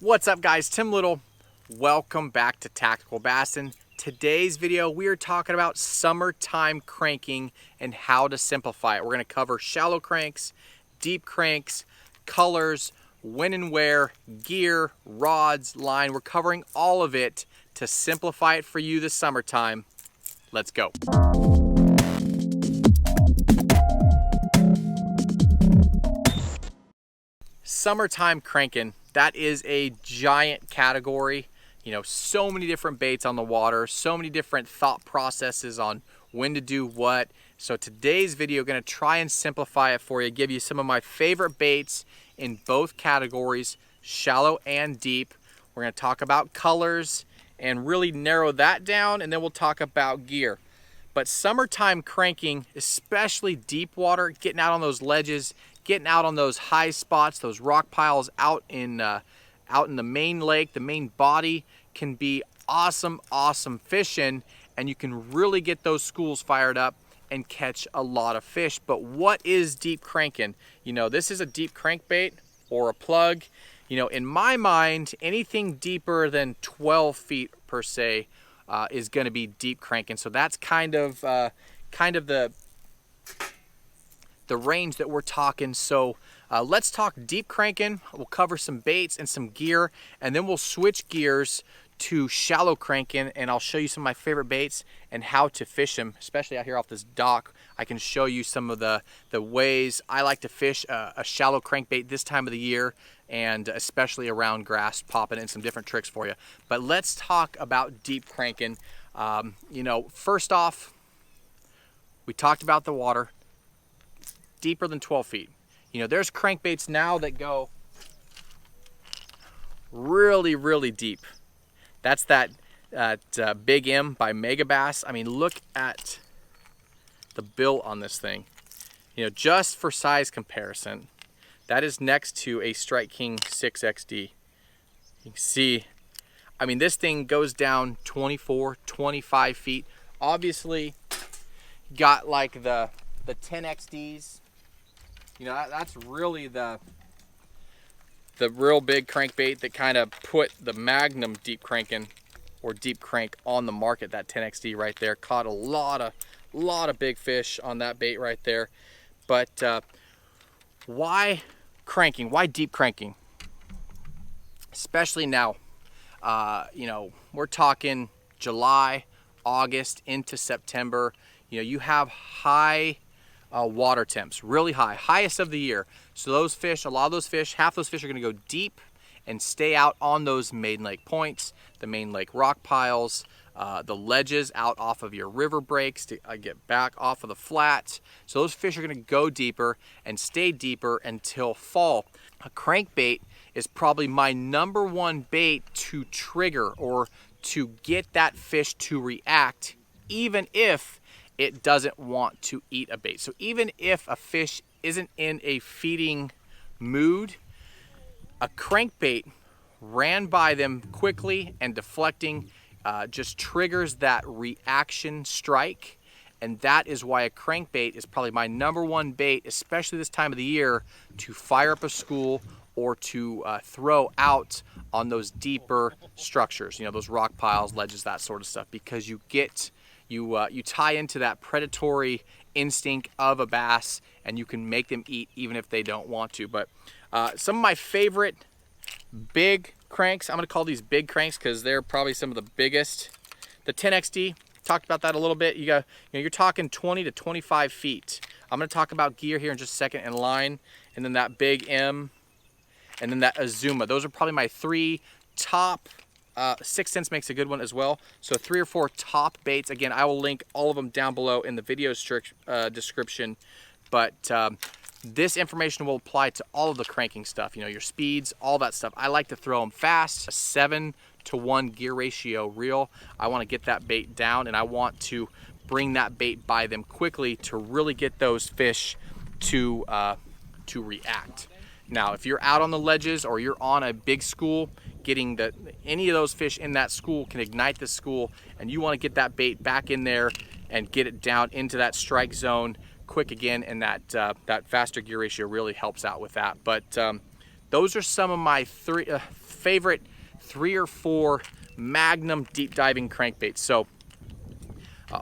What's up guys, Tim Little. Welcome back to Tactical Bassin. Today's video we are talking about summertime cranking and how to simplify it. We're going to cover shallow cranks, deep cranks, colors, when and where, gear, rods, line. We're covering all of it to simplify it for you this summertime. Let's go. Summertime cranking, that is a giant category. You know, so many different baits on the water, so many different thought processes on when to do what. So today's video, going to try and simplify it for you, give you some of my favorite baits in both categories, shallow and deep. We're going to talk about colors and really narrow that down, and then we'll talk about gear. But summertime cranking, especially deep water, getting out on those ledges, getting out on those high spots, those rock piles out in the main lake, the main body, can be awesome fishing, and you can really get those schools fired up and catch a lot of fish. But what is deep cranking? You know, this is a deep crankbait or a plug. You know, in my mind, anything deeper than 12 feet per se is going to be deep cranking. So that's kind of the range that we're talking. So let's talk deep cranking. We'll cover some baits and some gear, and then we'll switch gears to shallow cranking, and I'll show you some of my favorite baits and how to fish them, especially out here off this dock. I can show you some of the ways I like to fish a shallow crankbait this time of the year, and especially around grass popping, and some different tricks for you. But let's talk about deep cranking. You know, first off, we talked about the water deeper than 12 feet. You know, there's crankbaits now that go really deep. That's that Big M by Megabass. I mean, look at the bill on this thing. You know, just for size comparison, that is next to a Strike King 6XD. You can see, I mean, this thing goes down 24, 25 feet. Obviously, got like the 10XDs. You know, that's really the real big crankbait that kind of put the Magnum deep cranking or deep crank on the market. That 10XD right there caught a lot of big fish on that bait right there. But why cranking? Why deep cranking? Especially now, you know, we're talking July, August into September. You know, you have high water temps, really high, highest of the year. So those fish, a lot of those fish, half those fish are going to go deep and stay out on those main lake points, the main lake rock piles, the ledges out off of your river breaks to get back off of the flats. So those fish are going to go deeper and stay deeper until fall. A crankbait is probably my #1 bait to trigger or to get that fish to react, even if it doesn't want to eat a bait. So even if a fish isn't in a feeding mood, a crankbait ran by them quickly and deflecting just triggers that reaction strike. And that is why a crankbait is probably my #1 bait, especially this time of the year, to fire up a school or to throw out on those deeper structures, you know, those rock piles, ledges, that sort of stuff, because you get you tie into that predatory instinct of a bass, and you can make them eat even if they don't want to. But some of my favorite big cranks, I'm going to call these big cranks because they're probably some of the biggest. The 10XD, talked about that a little bit. You're talking 20 to 25 feet. I'm going to talk about gear here in just a second, and line, and then that Big M, and then that Azuma. Those are probably my 3 top. 6 cents makes a good one as well. So 3 or 4 top baits. Again, I will link all of them down below in the video description. But this information will apply to all of the cranking stuff. You know, your speeds, all that stuff. I like to throw them fast. A 7-to-1 gear ratio reel. I want to get that bait down, and I want to bring that bait by them quickly to really get those fish to react. Now, if you're out on the ledges or you're on a big school, getting any of those fish in that school can ignite the school, and you want to get that bait back in there and get it down into that strike zone quick again, and that faster gear ratio really helps out with that. But those are some of my favorite 3 or 4 Magnum deep diving crankbaits. So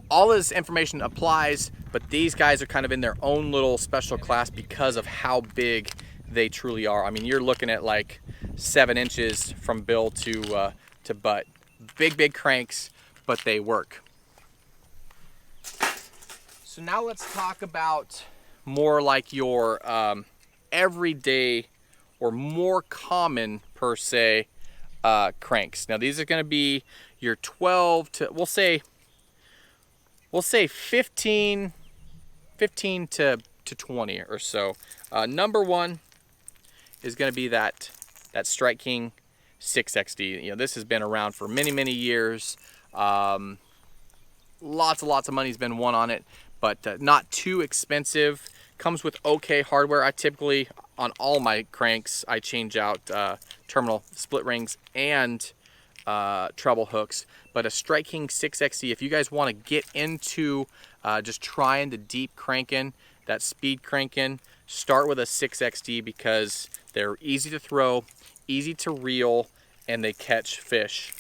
all this information applies, but these guys are kind of in their own little special class because of how big they truly are. I mean, you're looking at like 7 inches from bill to butt. Big cranks, but they work. So now let's talk about more like your everyday or more common per se cranks. Now these are going to be your 12 to we'll say 15 to 20 or so. Number 1 is going to be that Strike King 6XD. You know, this has been around for many years. Lots of money's been won on it, but not too expensive. Comes with okay hardware. I typically, on all my cranks, I change out terminal split rings and treble hooks. But a Strike King 6XD, if you guys want to get into just trying the deep cranking, that speed cranking, start with a 6XD because they're easy to throw, easy to reel, and they catch fish.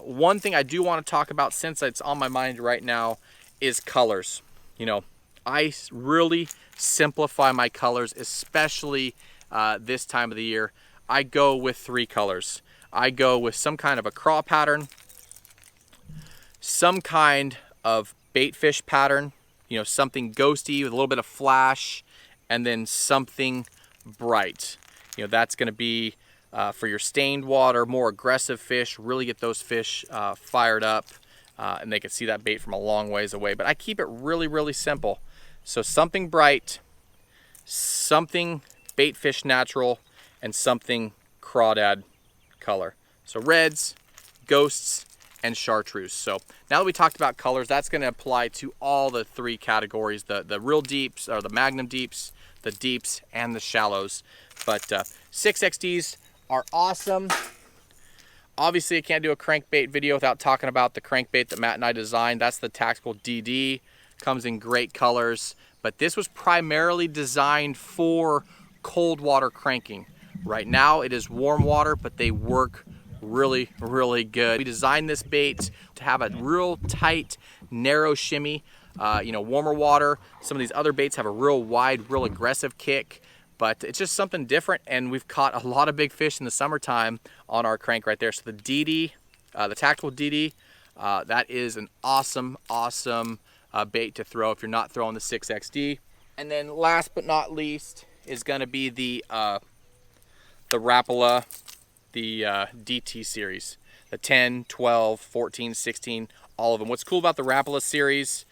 One thing I do want to talk about, since it's on my mind right now, is colors. You know, I really simplify my colors, especially this time of the year. I go with 3 colors. I go with some kind of a craw pattern, some kind of bait fish pattern, you know, something ghosty with a little bit of flash, and then something bright. You know, that's going to be for your stained water, more aggressive fish, really get those fish fired up, and they can see that bait from a long ways away. But I keep it really simple. So something bright, something bait fish natural, and something crawdad color. So reds, ghosts, and chartreuse. So now that we talked about colors, that's going to apply to all the 3 categories, the real deeps, or the Magnum deeps, the deeps, and the shallows. But 6XDs are awesome. Obviously, I can't do a crankbait video without talking about the crankbait that Matt and I designed. That's the Tactical DD. Comes in great colors, but this was primarily designed for cold water cranking. Right now it is warm water, but they work really good. We designed this bait to have a real tight, narrow shimmy. You know, warmer water, some of these other baits have a real wide, real aggressive kick, but it's just something different, and we've caught a lot of big fish in the summertime on our crank right there. So the DD, the Tactical DD, that is an awesome bait to throw if you're not throwing the 6XD. And then last but not least is going to be the Rapala, the DT series, the 10, 12, 14, 16, all of them. What's cool about the Rapala series,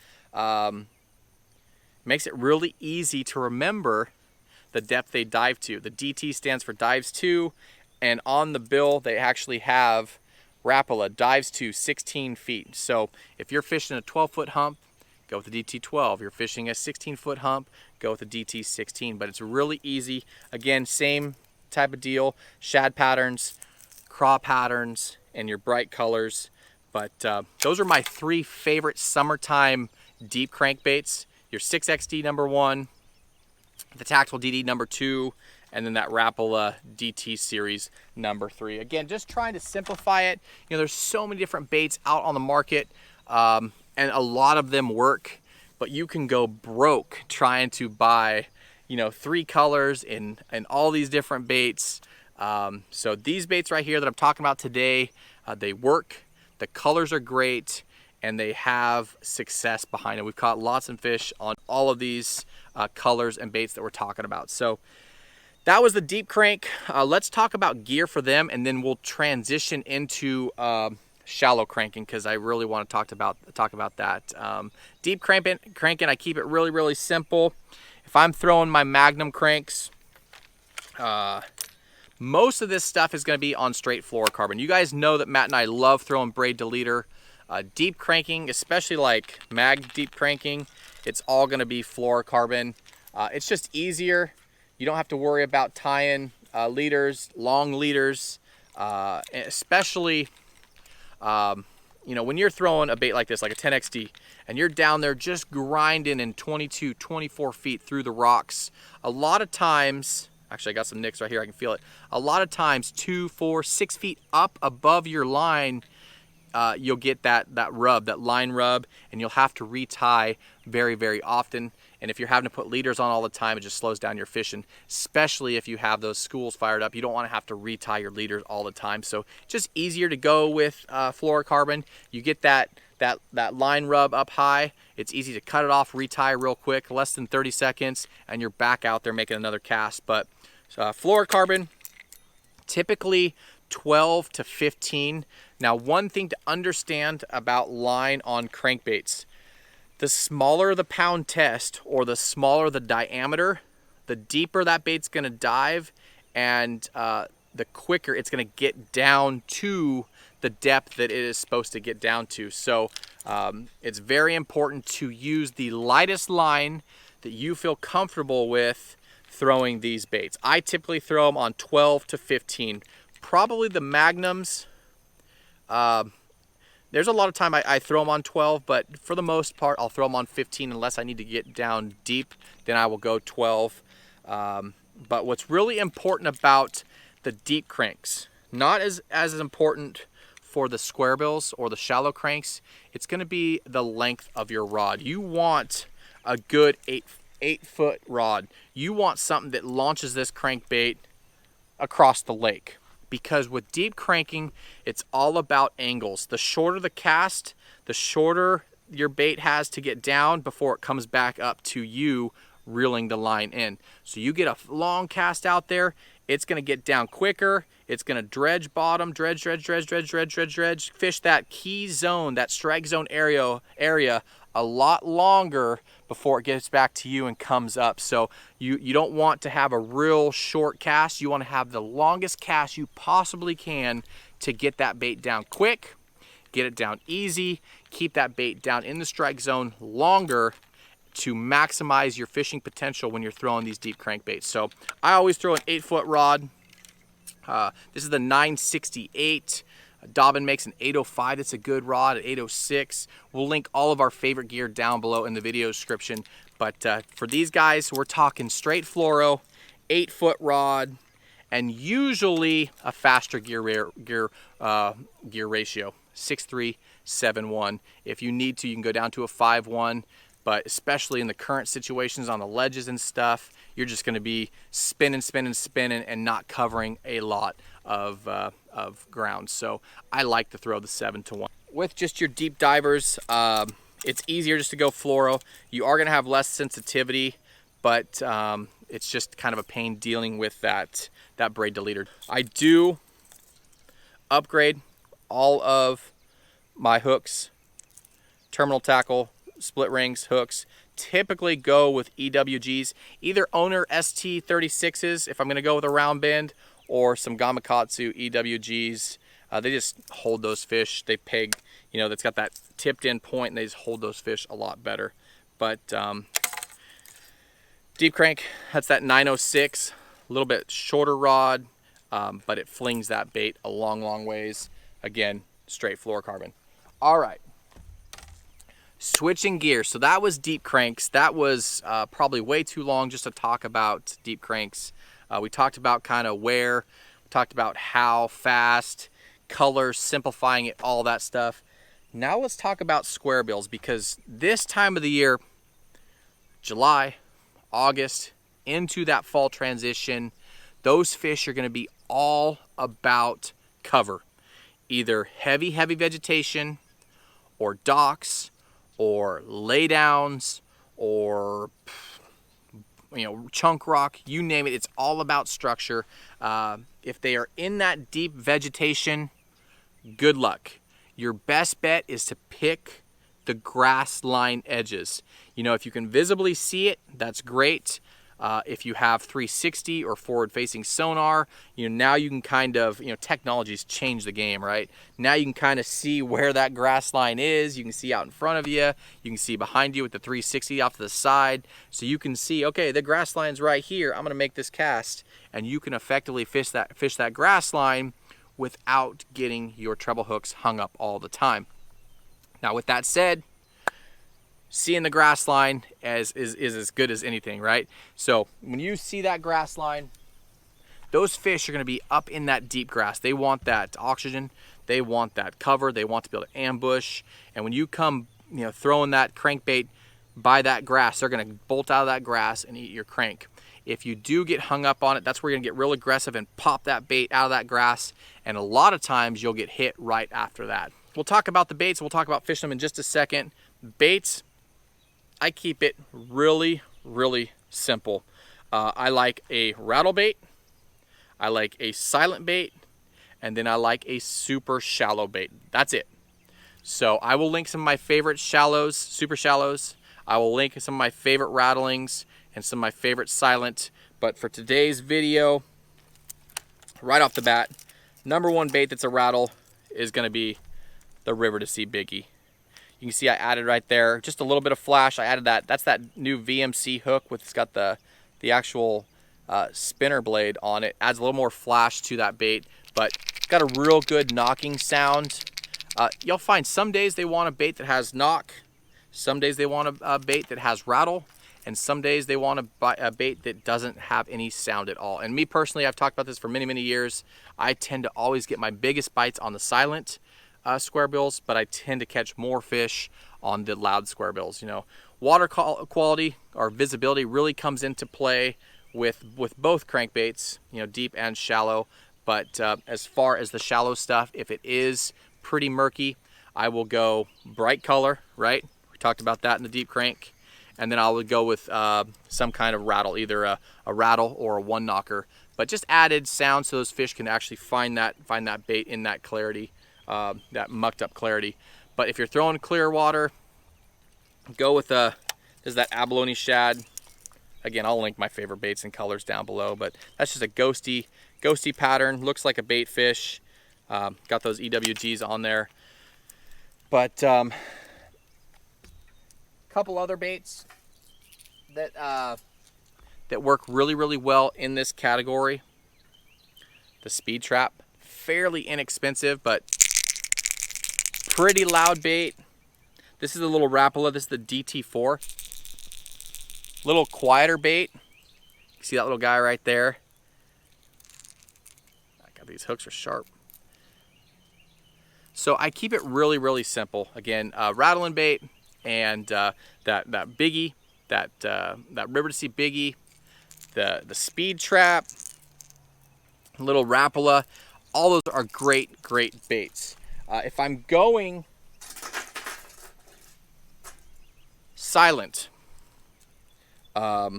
makes it really easy to remember the depth they dive to. The DT stands for dives to, and on the bill they actually have Rapala dives to 16 feet. So if you're fishing a 12-foot hump, go with the DT 12. You're fishing a 16-foot hump, go with the DT 16. But it's really easy. Again, same type of deal. Shad patterns, craw patterns, and your bright colors. But those are my 3 favorite summertime deep crankbaits. Your 6XD number 1, the Tactical DD number 2, and then that Rapala DT series number 3. Again, just trying to simplify it. You know, there's so many different baits out on the market. And a lot of them work, but you can go broke trying to buy, you know, 3 colors and all these different baits. So these baits right here that I'm talking about today, they work, the colors are great, and they have success behind it. We've caught lots of fish on all of these colors and baits that we're talking about. So that was the deep crank. Let's talk about gear for them, and then we'll transition into shallow cranking, because I really want to talk about that. Deep cranking, I keep it really simple. If I'm throwing my Magnum cranks, most of this stuff is going to be on straight fluorocarbon. You guys know that Matt and I love throwing braid to leader. Deep cranking, especially like mag deep cranking, it's all going to be fluorocarbon. It's just easier. You don't have to worry about tying leaders, long leaders, especially you know, when you're throwing a bait like this, like a 10XD, and you're down there just grinding in 22, 24 feet through the rocks, a lot of times, Actually, I got some nicks right here. I can feel it. A lot of times 2, 4, 6 feet up above your line, you'll get that rub, that line rub, and you'll have to retie very, very often. And if you're having to put leaders on all the time, it just slows down your fishing, especially if you have those schools fired up. You don't want to have to retie your leaders all the time. So just easier to go with fluorocarbon. You get that line rub up high. It's easy to cut it off, retie real quick, less than 30 seconds, and you're back out there making another cast. But fluorocarbon, typically 12 to 15. Now, one thing to understand about line on crankbaits, the smaller the pound test or the smaller the diameter, the deeper that bait's gonna dive, and the quicker it's gonna get down to the depth that it is supposed to get down to. So it's very important to use the lightest line that you feel comfortable with throwing these baits. I typically throw them on 12 to 15. Probably the magnums, there's a lot of time I throw them on 12, but for the most part, I'll throw them on 15 unless I need to get down deep, then I will go 12. But what's really important about the deep cranks, not as important for the square bills or the shallow cranks, it's gonna be the length of your rod. You want a good 8-foot rod. You want something that launches this crankbait across the lake. Because with deep cranking, it's all about angles. The shorter the cast, the shorter your bait has to get down before it comes back up to you reeling the line in. So you get a long cast out there, it's gonna get down quicker, it's gonna dredge bottom, dredge, fish that key zone, that strike zone area a lot longer before it gets back to you and comes up. So you don't want to have a real short cast. You want to have the longest cast you possibly can to get that bait down quick, get it down easy, keep that bait down in the strike zone longer to maximize your fishing potential when you're throwing these deep crankbaits. So I always throw an 8-foot rod. This is the 968. Dobbin makes an 805. That's a good rod, at 806. We'll link all of our favorite gear down below in the video description. But for these guys, we're talking straight fluoro, 8-foot rod, and usually a faster gear ratio, 6.3, 7.1. If you need to, you can go down to a 5.1. But especially in the current situations on the ledges and stuff, you're just going to be spinning and not covering a lot of ground. So I like to throw the 7-1. With just your deep divers, it's easier just to go fluoro. You are going to have less sensitivity, but it's just kind of a pain dealing with that braid deleter. I do upgrade all of my hooks, terminal tackle, split rings, hooks. Typically go with EWGs, either owner ST36s if I'm going to go with a round bend, or some Gamakatsu EWGs. They just hold those fish. They peg, you know, that's got that tipped in point, and they just hold those fish a lot better. But deep crank, that's that 906, a little bit shorter rod, but it flings that bait a long ways. Again, straight fluorocarbon. All right. Switching gears. So that was deep cranks. That was probably way too long just to talk about deep cranks. We talked about kind of where, we talked about how fast, colors, simplifying it, all that stuff. Now let's talk about square bills, because this time of the year, July, August, into that fall transition, those fish are going to be all about cover. Either heavy vegetation, or docks, or laydowns, or chunk rock, you name it. It's all about structure. If they are in that deep vegetation, good luck. Your best bet is to pick the grass line edges. If you can visibly see it, that's great. If you have 360 or forward-facing sonar, now you can kind of, technology's changed the game, right? Now you can kind of see where that grass line is. You can see out in front of you. You can see behind you with the 360 off to the side. So you can see, okay, the grass line's right here. I'm going to make this cast. And you can effectively fish that grass line without getting your treble hooks hung up all the time. Now, with that said, seeing the grass line is as good as anything, right? So when you see that grass line, those fish are going to be up in that deep grass. They want that oxygen, they want that cover, they want to be able to ambush. And when you come, throwing that crankbait by that grass, they're going to bolt out of that grass and eat your crank. If you do get hung up on it, that's where you're going to get real aggressive and pop that bait out of that grass. And a lot of times you'll get hit right after that. We'll talk about the baits. We'll talk about fishing them in just a second. Baits, I keep it really, really simple. I like a rattle bait, I like a silent bait, and then I like a super shallow bait. That's it. So I will link some of my favorite shallows, super shallows. I will link some of my favorite rattlings and some of my favorite silent. But for today's video, right off the bat, number one bait that's a rattle is going to be the River to Sea Biggie. You can see I added right there just a little bit of flash. I added that. That's that new VMC hook with, it's got the actual spinner blade on it. Adds a little more flash to that bait, but it's got a real good knocking sound. You'll find some days they want a bait that has knock, some days they want a bait that has rattle, and some days they want a bait that doesn't have any sound at all. And me personally, I've talked about this for many, many years. I tend to always get my biggest bites on the silent square bills, but I tend to catch more fish on the loud square bills. Water quality or visibility really comes into play with both crankbaits, deep and shallow. But as far as the shallow stuff, if it is pretty murky, I will go bright color, right? We talked about that in the deep crank. And then I would go with some kind of rattle, either a rattle or a one knocker. But just added sound so those fish can actually find that bait in that clarity, that mucked up clarity. But if you're throwing clear water, go with there's that abalone shad. Again, I'll link my favorite baits and colors down below, but that's just a ghosty pattern. Looks like a bait fish. Got those EWGs on there. But couple other baits that work really, really well in this category. The speed trap, fairly inexpensive, but pretty loud bait. This is a little Rapala. This is the DT4. Little quieter bait. You see that little guy right there? God, these hooks are sharp. So I keep it really, really simple. Again, rattling bait and that biggie, that River to Sea Biggie, the speed trap, little Rapala. All those are great, great baits. If I'm going silent, I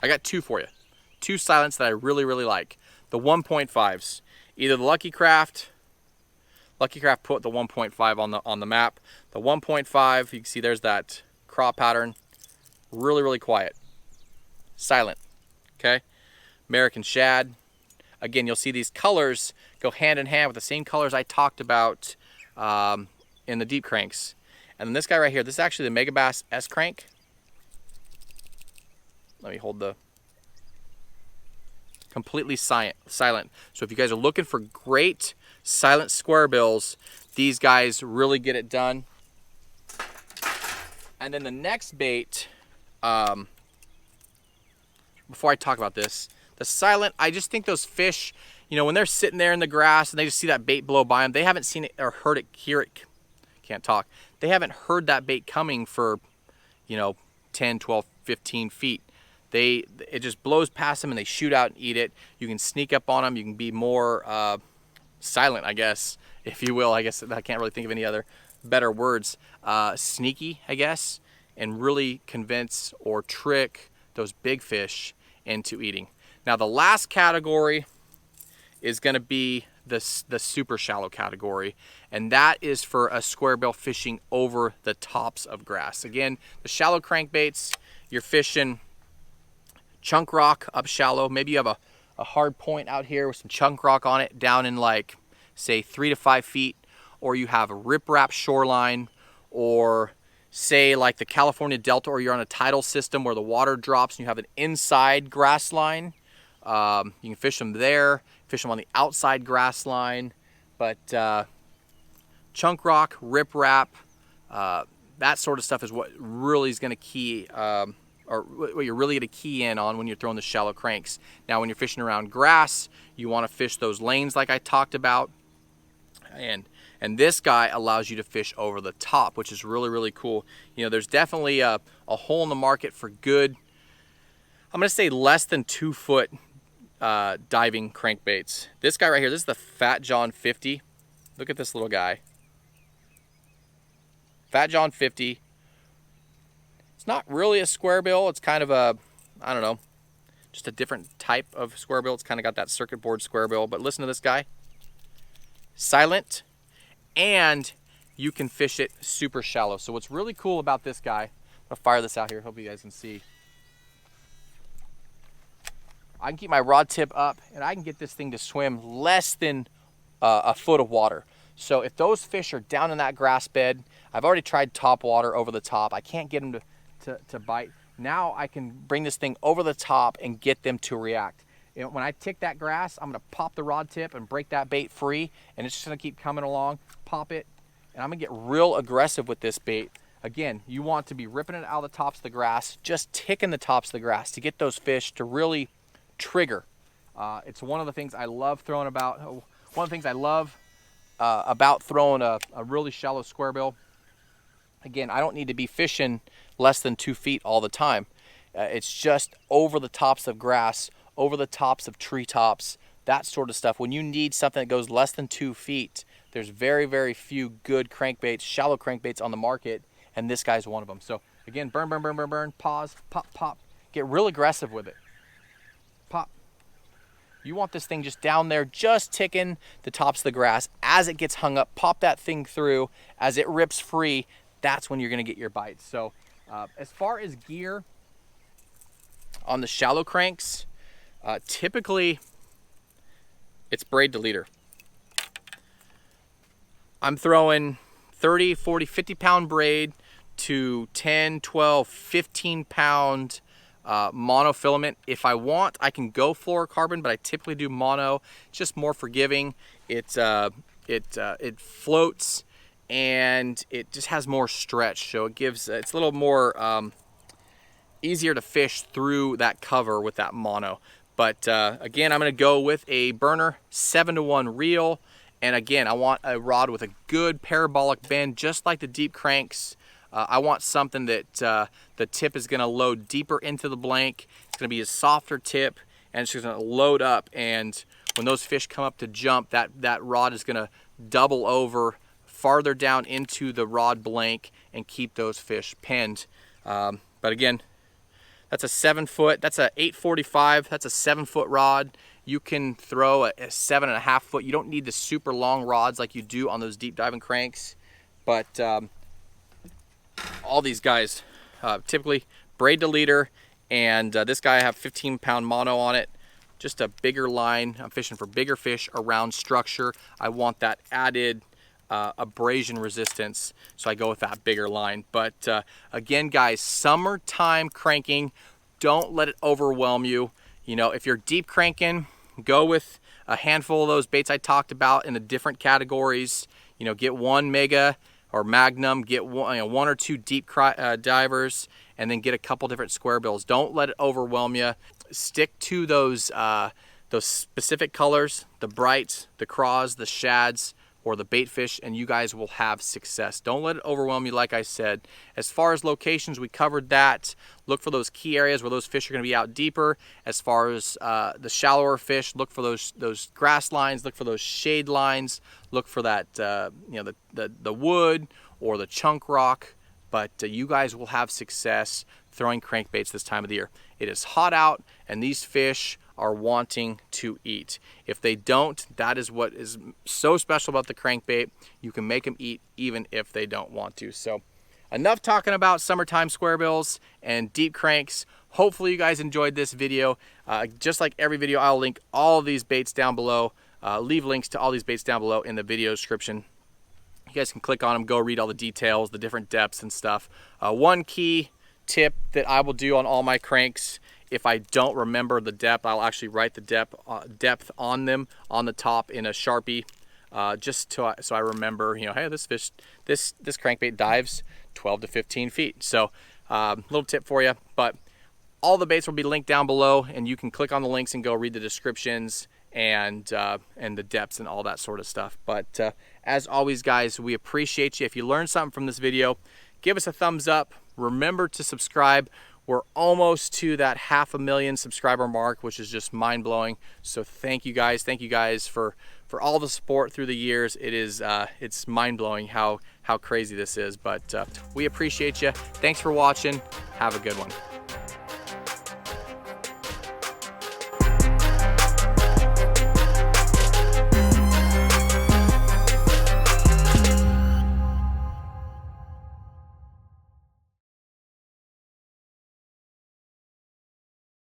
got two for you. Two silents that I really, really like. The 1.5s. Either the Lucky Craft put the 1.5 on the map. The 1.5, you can see there's that craw pattern. Really, really quiet. Silent. Okay? American Shad. Again, you'll see these colors go hand in hand with the same colors I talked about in the deep cranks. And then this guy right here, this is actually the Megabass S crank. Let me hold the completely silent. So if you guys are looking for great silent square bills, these guys really get it done. And then the next bait, before I talk about this, the silent, I just think those fish, when they're sitting there in the grass and they just see that bait blow by them, they haven't seen it or heard it, can't talk. They haven't heard that bait coming for, 10, 12, 15 feet. It just blows past them and they shoot out and eat it. You can sneak up on them. You can be more silent, I guess, if you will. I guess I can't really think of any other better words. Sneaky, I guess, and really convince or trick those big fish into eating. Now the last category is going to be the super shallow category, and that is for a square bill fishing over the tops of grass. Again, the shallow crankbaits, you're fishing chunk rock up shallow. Maybe you have a hard point out here with some chunk rock on it down in like, say, 3 to 5 feet, or you have a riprap shoreline, or say like the California Delta, or you're on a tidal system where the water drops and you have an inside grass line. You can fish them there, fish them on the outside grass line, but chunk rock, riprap, that sort of stuff is what really is going to or what you're really going to key in on when you're throwing the shallow cranks. Now, when you're fishing around grass, you want to fish those lanes like I talked about. And this guy allows you to fish over the top, which is really, really cool. You know, there's definitely a hole in the market for good, I'm going to say less than 2 foot diving crankbaits. This guy right here, this is the Fat John 50. Look at this little guy. Fat John 50. It's not really a square bill. It's kind of a, I don't know, just a different type of square bill. It's kind of got that circuit board square bill. But listen to this guy. Silent, and you can fish it super shallow. So what's really cool about this guy, I'm gonna fire this out here. Hope you guys can see. I can keep my rod tip up, and I can get this thing to swim less than a foot of water. So if those fish are down in that grass bed, I've already tried top water over the top. I can't get them to bite. Now I can bring this thing over the top and get them to react. You know, when I tick that grass, I'm gonna pop the rod tip and break that bait free, and it's just gonna keep coming along, pop it, and I'm gonna get real aggressive with this bait. Again, you want to be ripping it out of the tops of the grass, just ticking the tops of the grass to get those fish to really trigger. It's one of the things I love throwing about, one of the things I love about throwing a really shallow square bill. Again, I don't need to be fishing less than 2 feet all the time. It's just over the tops of grass, over the tops of treetops, that sort of stuff. When you need something that goes less than 2 feet, there's very, very few good crankbaits, shallow crankbaits on the market, and this guy's one of them. So again, burn, burn, burn, burn, burn, pause, pop, pop. Get real aggressive with it. Pop. You want this thing just down there, just ticking the tops of the grass. As it gets hung up, pop that thing through. As it rips free, that's when you're gonna get your bites. So as far as gear on the shallow cranks, typically it's braid to leader. I'm throwing 30, 40, 50 pound braid to 10, 12, 15 pound monofilament. If I want, I can go fluorocarbon, but I typically do mono. It's just more forgiving. It floats, and it just has more stretch, so it gives, it's a little more easier to fish through that cover with that mono. But again, I'm going to go with a burner 7-to-1 reel, and again, I want a rod with a good parabolic bend, just like the deep cranks. I want something that the tip is going to load deeper into the blank. It's going to be a softer tip, and it's just going to load up, and when those fish come up to jump, that rod is going to double over farther down into the rod blank and keep those fish penned. But again, that's a 7 foot, that's a 845, that's a 7 foot rod. You can throw a 7.5 foot. You don't need the super long rods like you do on those deep diving cranks. But all these guys, typically braid to leader, and this guy I have 15 pound mono on it. Just a bigger line. I'm fishing for bigger fish around structure. I want that added abrasion resistance, so I go with that bigger line. But again, guys, summertime cranking, don't let it overwhelm you. You know, if you're deep cranking, go with a handful of those baits I talked about in the different categories. You know, get one mega or magnum, get one, one or two deep divers, and then get a couple different square bills. Don't let it overwhelm you. Stick to those specific colors, the brights, the craws, the shads, or the bait fish, and you guys will have success. Don't let it overwhelm you, like I said. As far as locations, we covered that. Look for those key areas where those fish are going to be out deeper. As far as the shallower fish, look for those grass lines, look for those shade lines, look for that you know, the wood or the chunk rock. But you guys will have success throwing crankbaits this time of the year. It is hot out, and these fish are wanting to eat. If they don't, that is what is so special about the crankbait. You can make them eat even if they don't want to. So enough talking about summertime square bills and deep cranks. Hopefully you guys enjoyed this video. Just like every video, I'll link all of these baits down below. Leave links to all these baits down below in the video description. You guys can click on them, go read all the details, the different depths and stuff. One key tip that I will do on all my cranks, if I don't remember the depth, I'll actually write the depth on them on the top in a Sharpie, just so I remember, you know, hey, this fish, this crankbait dives 12 to 15 feet. So little tip for you. But All the baits will be linked down below, and you can click on the links and go read the descriptions and the depths and all that sort of stuff. But as always, guys, we appreciate you. If you learned something from this video, give us a thumbs up. Remember to subscribe. We're almost to that 500,000 subscriber mark, which is just mind-blowing. So thank you guys for all the support through the years. It's mind-blowing how crazy this is, but we appreciate you. Thanks for watching. Have a good one.